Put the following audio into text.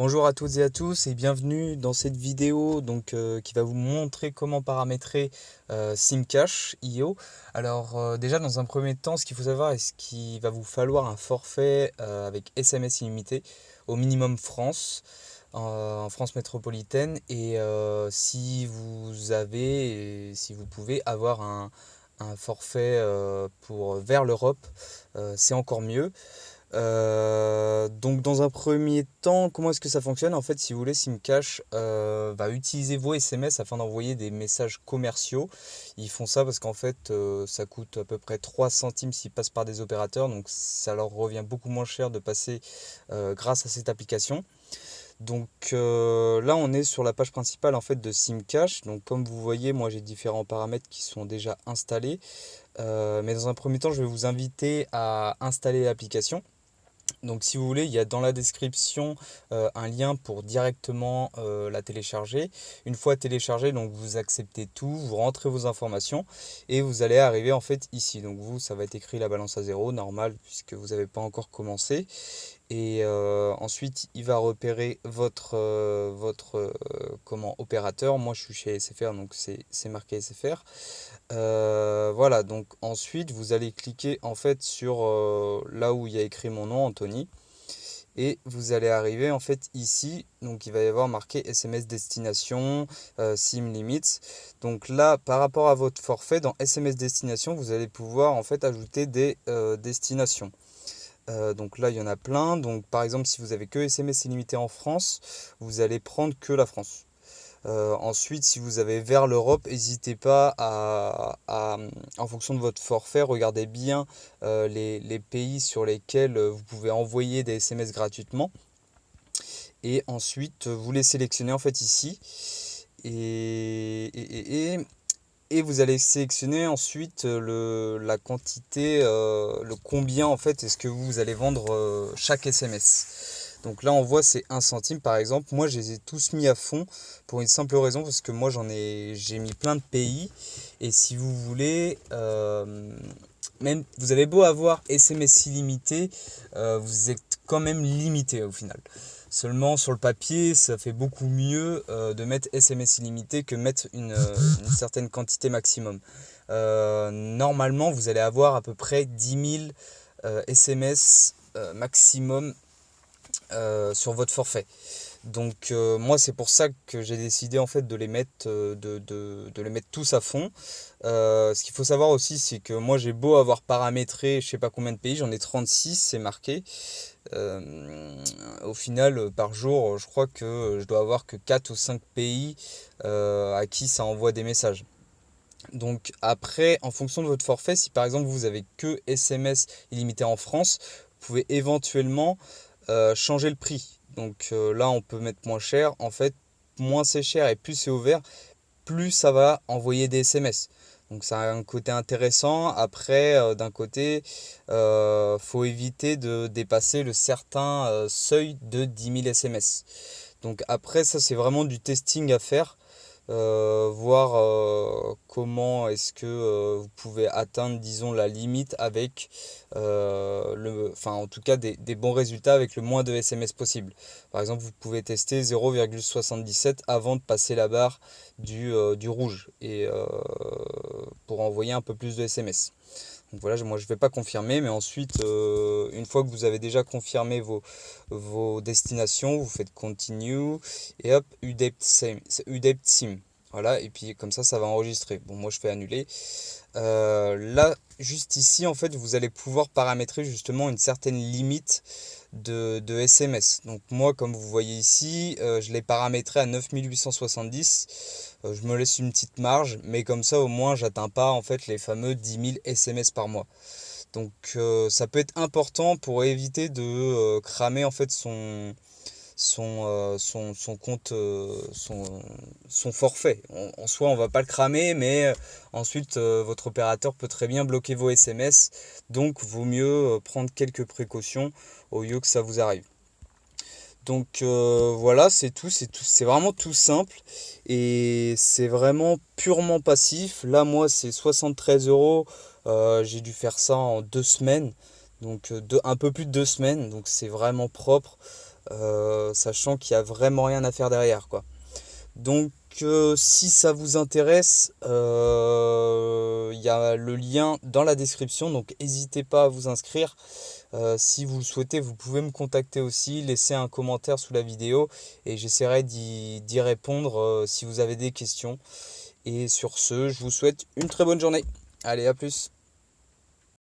Bonjour à toutes et à tous et bienvenue dans cette vidéo qui va vous montrer comment paramétrer SimCash.io. Alors déjà dans un premier temps, ce qu'il faut savoir est qu'il va vous falloir un forfait avec SMS illimité au minimum France, en France métropolitaine et si si vous pouvez avoir un forfait pour vers l'Europe, c'est encore mieux. Donc dans un premier temps, comment est-ce que ça fonctionne? En fait, si vous voulez, SimCash va utiliser vos SMS afin d'envoyer des messages commerciaux. Ils font ça parce qu'en fait, ça coûte à peu près 3 centimes s'ils passent par des opérateurs, donc ça leur revient beaucoup moins cher de passer grâce à cette application. Donc là, on est sur la page principale en fait de SimCash. Donc comme vous voyez, moi j'ai différents paramètres qui sont déjà installés. Mais dans un premier temps, je vais vous inviter à installer l'application. Donc si vous voulez, il y a dans la description un lien pour directement la télécharger. Une fois téléchargée, donc vous acceptez tout, vous rentrez vos informations et vous allez arriver en fait ici. Donc vous, ça va être écrit la balance à zéro, normal puisque vous n'avez pas encore commencé. Et ensuite, il va repérer votre opérateur. Moi, je suis chez SFR, donc c'est marqué SFR. Voilà, donc ensuite, vous allez cliquer en fait sur là où il y a écrit mon nom, Anthony. Et vous allez arriver en fait ici, donc il va y avoir marqué SMS destination, SIM limits. Donc là, par rapport à votre forfait, dans SMS destination, vous allez pouvoir en fait ajouter des destinations. Donc là, il y en a plein. Donc par exemple, si vous avez que SMS illimité en France, vous allez prendre que la France. Ensuite, si vous avez vers l'Europe, n'hésitez pas en fonction de votre forfait, regardez bien les pays sur lesquels vous pouvez envoyer des SMS gratuitement. Et ensuite, vous les sélectionnez en fait ici. Et, et, et, et vous allez sélectionner ensuite la quantité, le combien en fait est-ce que vous allez vendre chaque SMS. Donc là on voit c'est 1 centime par exemple. Moi je les ai tous mis à fond pour une simple raison parce que moi j'ai mis plein de pays. Et si vous voulez, même vous avez beau avoir SMS illimité, vous êtes quand même limité au final. Seulement sur le papier, ça fait beaucoup mieux de mettre SMS illimité que mettre une certaine quantité maximum. Normalement, vous allez avoir à peu près 10 000 SMS maximum sur votre forfait. Donc moi c'est pour ça que j'ai décidé en fait de les mettre, de les mettre tous à fond. Ce qu'il faut savoir aussi c'est que moi j'ai beau avoir paramétré je sais pas combien de pays, j'en ai 36 c'est marqué. Au final par jour je crois que je dois avoir que 4 ou 5 pays à qui ça envoie des messages. Donc après en fonction de votre forfait, si par exemple vous avez que SMS illimité en France, vous pouvez éventuellement changer le prix. Donc là, on peut mettre moins cher. En fait, moins c'est cher et plus c'est ouvert, plus ça va envoyer des SMS. Donc ça a un côté intéressant. Après, d'un côté, faut éviter de dépasser le certain seuil de 10 000 SMS. Donc après, ça c'est vraiment du testing à faire. Voir comment est-ce que vous pouvez atteindre, disons, la limite avec enfin en tout cas des bons résultats avec le moins de SMS possible. Par exemple, vous pouvez tester 0,77 avant de passer la barre du rouge et pour envoyer un peu plus de SMS. Donc voilà, moi je ne vais pas confirmer, mais ensuite, une fois que vous avez déjà confirmé vos destinations, vous faites continue et hop, UDEP SIM. Voilà, et puis comme ça va enregistrer. Bon, moi je fais annuler. Là, juste ici, en fait, vous allez pouvoir paramétrer justement une certaine limite de SMS. Donc moi, comme vous voyez ici, je l'ai paramétré à 9870. Je me laisse une petite marge, mais comme ça, au moins, j'atteins pas en fait les fameux 10 000 SMS par mois. Donc ça peut être important pour éviter de cramer en fait son compte, son forfait. En soi, on va pas le cramer, mais ensuite, votre opérateur peut très bien bloquer vos SMS. Donc, vaut mieux prendre quelques précautions au lieu que ça vous arrive. Donc voilà, c'est vraiment tout simple et c'est vraiment purement passif. Là, moi, c'est 73 euros. J'ai dû faire ça en 2 semaines, donc un peu plus de 2 semaines, donc c'est vraiment propre. sachant qu'il n'y a vraiment rien à faire derrière, quoi. Donc si ça vous intéresse, il y a le lien dans la description, donc n'hésitez pas à vous inscrire. Si vous le souhaitez, vous pouvez me contacter aussi, laisser un commentaire sous la vidéo et j'essaierai d'y répondre si vous avez des questions. Et sur ce, je vous souhaite une très bonne journée. Allez, à plus.